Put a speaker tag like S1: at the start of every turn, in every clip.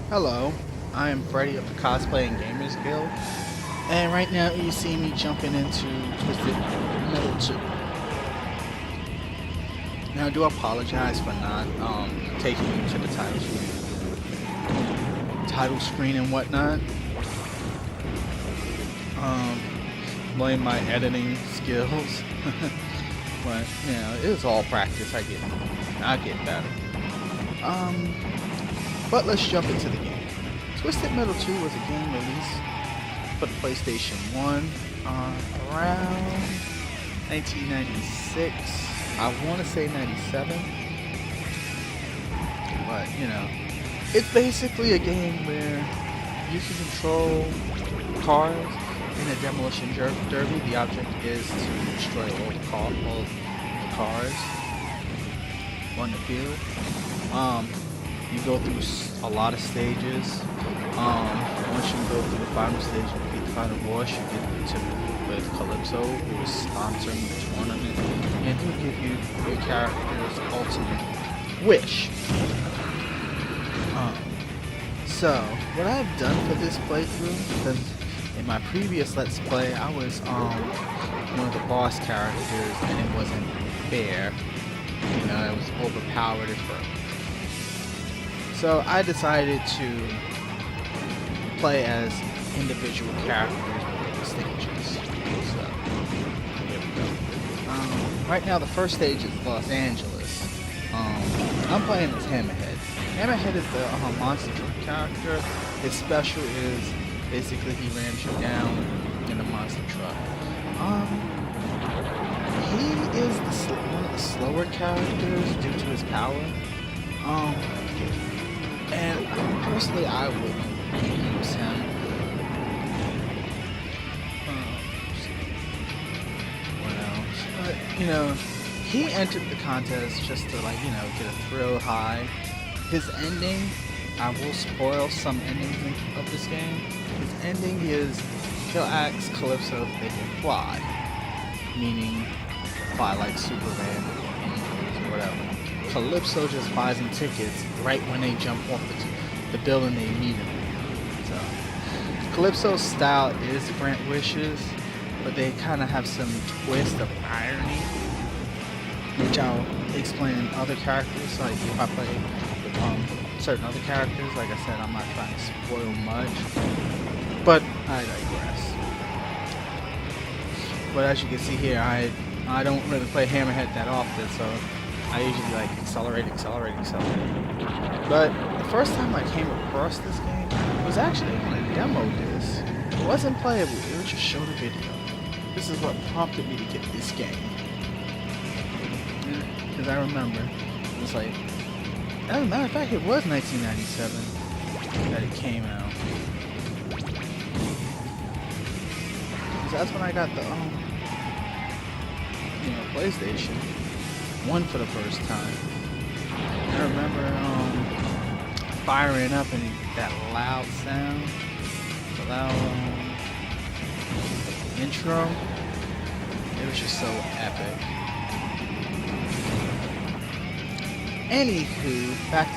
S1: Hello, I am Freddy of the Cosplay and Gamers Guild, and right now you see me jumping into Twisted Metal 2. Now I do apologize for not taking you to the title screen and whatnot. Um, blame my editing skills, but it was all practice. I get better. Um, but let's jump into the game. Twisted Metal 2 was a game released for the PlayStation 1 around 1996. I want to say 97. But, it's basically a game where you can control cars in a demolition derby. The object is to destroy all the cars on the field. You go through a lot of stages. Once you go through the final stage and defeat the final boss, you get to with Calypso, who is sponsoring the tournament, and he'll give you your character's ultimate wish. So, what I've done for this playthrough, because in my previous Let's Play, I was one of the boss characters, and it wasn't fair. It was overpowered at first. So I decided to play as individual characters within the stages. So here we go. Right now the first stage is Los Angeles. I'm playing as Hammerhead. Hammerhead is the monster truck character. His special is basically he rams you down in a monster truck. He is one of the slower characters due to his power. And personally, I wouldn't use him. What else? But, he entered the contest just to, get a thrill high. His ending, I will spoil some endings of this game. His ending is he'll ask Calypso if they can fly. Meaning, fly like Superman or whatever. Calypso just buys them tickets right when they jump off the building they meet him. So, Calypso's style is to grant wishes, but they kind of have some twist of irony, which I'll explain in other characters. Like if I play with certain other characters, like I said, I'm not trying to spoil much, but I digress. But as you can see here, I don't really play Hammerhead that often, so I usually accelerate. But the first time I came across this game was actually on a demo disc. It wasn't playable, it was just showed a video. This is what prompted me to get this game. Because I remember, it was as a matter of fact, it was 1997 that it came out. Because that's when I got the, PlayStation 1 for the first time. I remember firing up and that loud sound, the loud intro. It was just so epic. Anywho, back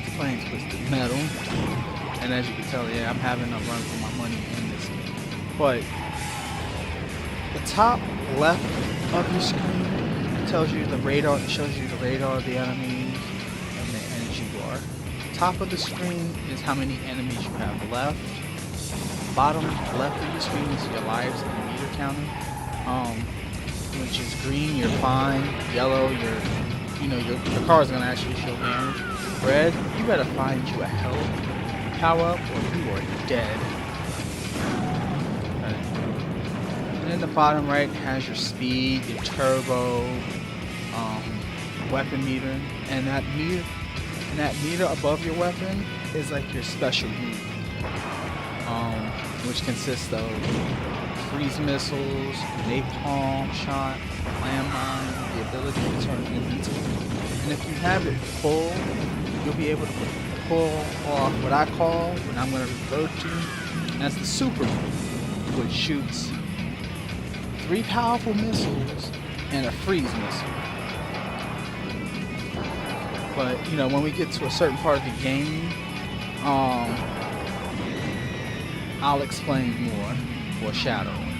S1: to playing Twisted Metal. And as you can tell, yeah, I'm having a run for my money in this game. But the top left of your screen tells you the radar, shows you the radar of the enemies and the energy bar. Top of the screen is how many enemies you have left. Bottom left of your screen is your lives and meter counter. Which is green, you're fine. Yellow, your car is gonna actually show damage. Red, you better find you a health power up or you are dead. And then the bottom right has your speed, your turbo, weapon meter, and that meter above your weapon is like your special move, which consists of freeze missiles, napalm shot, landmine, the ability to turn invincible. And if you have it full, you'll be able to pull off what I call, what I'm going to refer to as the super move, which shoots 3 powerful missiles and a freeze missile. But when we get to a certain part of the game, Um, I'll explain more. Foreshadowing.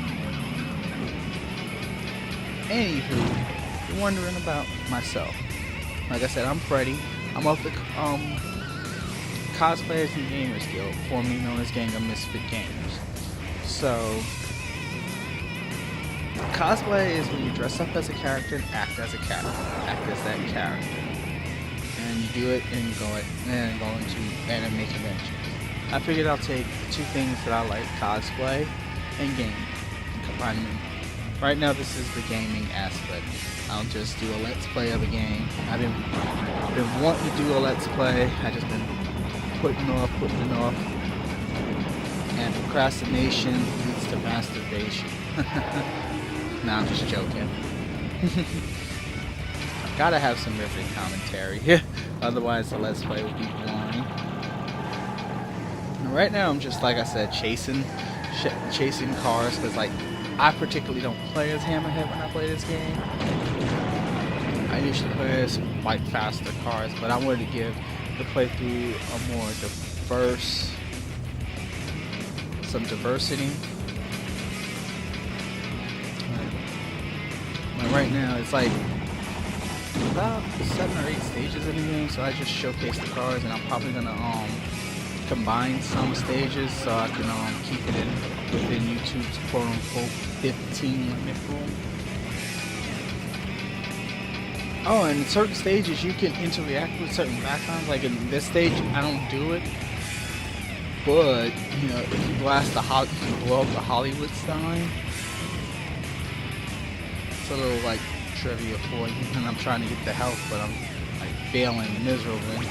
S1: Anywho, you're wondering about myself. Like I said, I'm Freddy. I'm of the Cosplayers and Gamers Guild, formerly known as Gang of Misfit Gamers. So, cosplay is when you dress up as a character and act as a character, act as that character, and you do it and go into anime conventions. I figured I'll take the two things that I like, cosplay and gaming, and combine them. Right now, this is the gaming aspect. I'll just do a let's play of a game. I've been wanting to do a let's play. I just been putting it off, and procrastination leads to masturbation. Nah, I'm just joking. Gotta have some riveting commentary. Otherwise, the let's play would be boring. Right now, I'm just, like I said, chasing cars, because like I particularly don't play as Hammerhead when I play this game. I usually play as like faster cars, but I wanted to give the playthrough a more some diversity. But right now, it's like about 7 or 8 stages in the game, so I just showcase the cars, and I'm probably gonna combine some stages so I can keep it within YouTube's quote-unquote 15 limit rule. Oh, and in certain stages you can interact with certain backgrounds. Like in this stage, I don't do it, but you know, if you blow up the Hollywood sign, it's a little like trivia for you. And I'm trying to get the help, but I'm like failing miserably.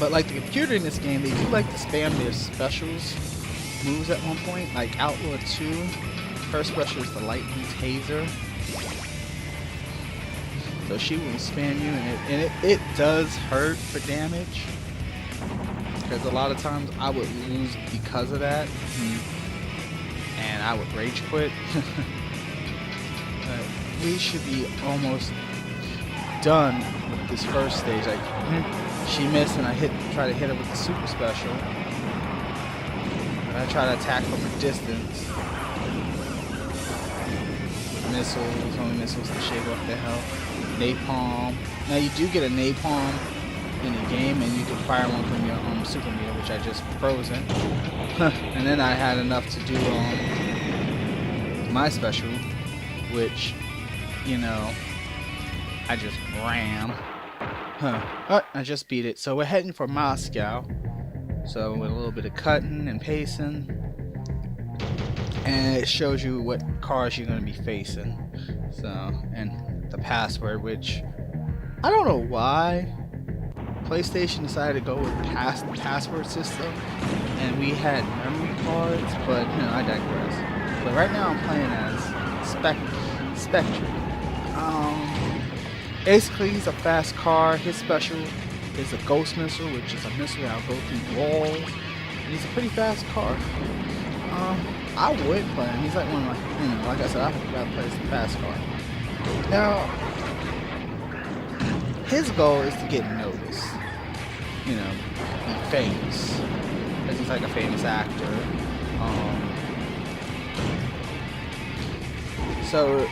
S1: But like the computer in this game, they do like to spam their specials moves at one point. Like Outlaw 2, her special is the lightning taser. So she will spam you, and it does hurt for damage. Because a lot of times I would lose because of that, and I would rage quit. But we should be almost done with this first stage. Like she missed, and I try to hit her with the super special. And I try to attack from a distance with missiles, only missiles to shave off their health. Napalm. Now you do get a napalm in the game, and you can fire one from your super meter, which I just frozen. And then I had enough to do my special, which, you know, I just ram. Oh, I just beat it. So we're heading for Moscow. So with a little bit of cutting and pacing, and it shows you what cars you're going to be facing. So, and the password, which I don't know why PlayStation decided to go with password system, and we had memory cards, but you know, I digress. But right now I'm playing as Spectre. Basically, he's a fast car. His special is a ghost missile, which is a missile that'll go through walls. And he's a pretty fast car. I would play him. He's like one of my, you know, like I said, I would rather play as a fast car. Now, his goal is to get noticed. You know, be famous. Because he's like a famous actor. So,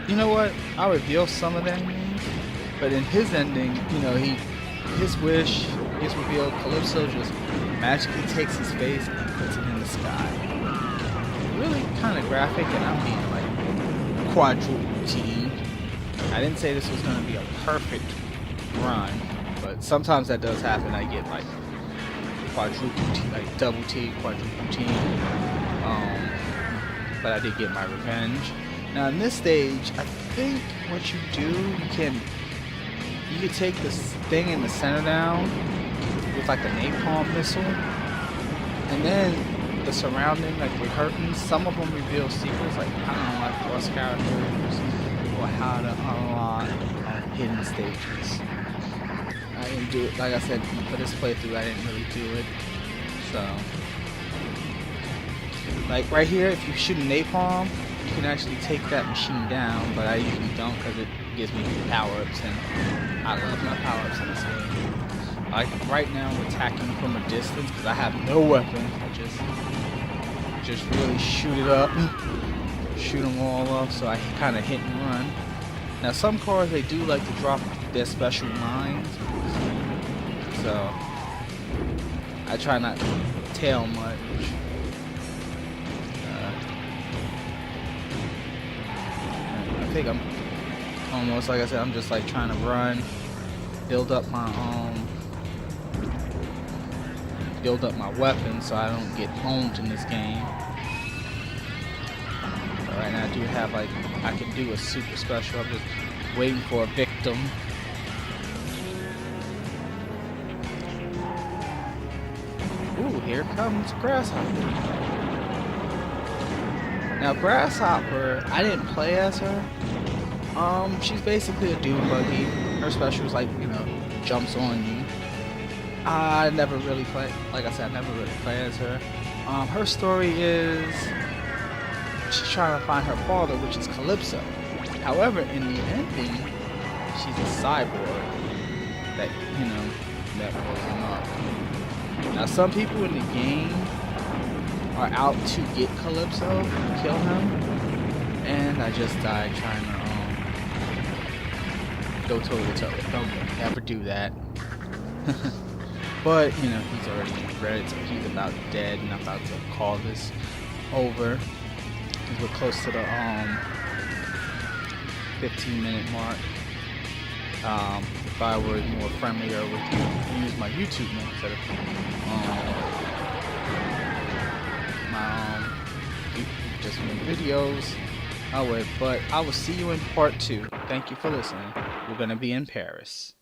S1: you know what? I'll reveal some of them, but in his ending, you know, his wish is revealed. Calypso just magically takes his face and puts it in the sky. Really kind of graphic, and I mean like quadruple T. I didn't say this was going to be a perfect run, but sometimes that does happen. I get like quadruple T, like double T, quadruple T. But I did get my revenge. Now in this stage, I think what you do, you can take this thing in the center down with like a napalm missile, and then the surrounding, like the curtains, some of them reveal secrets, like I don't know, like plus characters or how to unlock hidden stages. I didn't do it, like I said, for this playthrough I didn't really do it. So like right here, if you shoot a napalm, you can actually take that machine down, but I usually don't because it gives me power-ups, and I love my power-ups in this game. Like right now, I'm attacking from a distance because I have no weapon. I just really shoot it up, shoot them all off, so I kind of hit and run. Now some cars, they do like to drop their special mines, so I try not to tail much. I think I'm almost, like I said, I'm just like trying to run, build up my weapons so I don't get owned in this game. But right now I do have like, I can do a super special. I'm just waiting for a victim. Ooh, here comes Grasshopper. Now Grasshopper, I didn't play as her. She's basically a dune buggy. Her special is like, you know, jumps on you. I never really played, like I said, I never really played as her. Her story is she's trying to find her father, which is Calypso. However, in the ending, she's a cyborg that, you know, that blows him up. Now, some people in the game are out to get Calypso, kill him, and I just died trying to go toe to toe. Don't ever do that. But you know, he's already red, so he's about dead, and I'm about to call this over. We're close to the 15-minute mark. If I were more friendlier, I would use my YouTube name instead of just videos. I would, but I will see you in part 2. Thank you for listening. We're gonna be in Paris.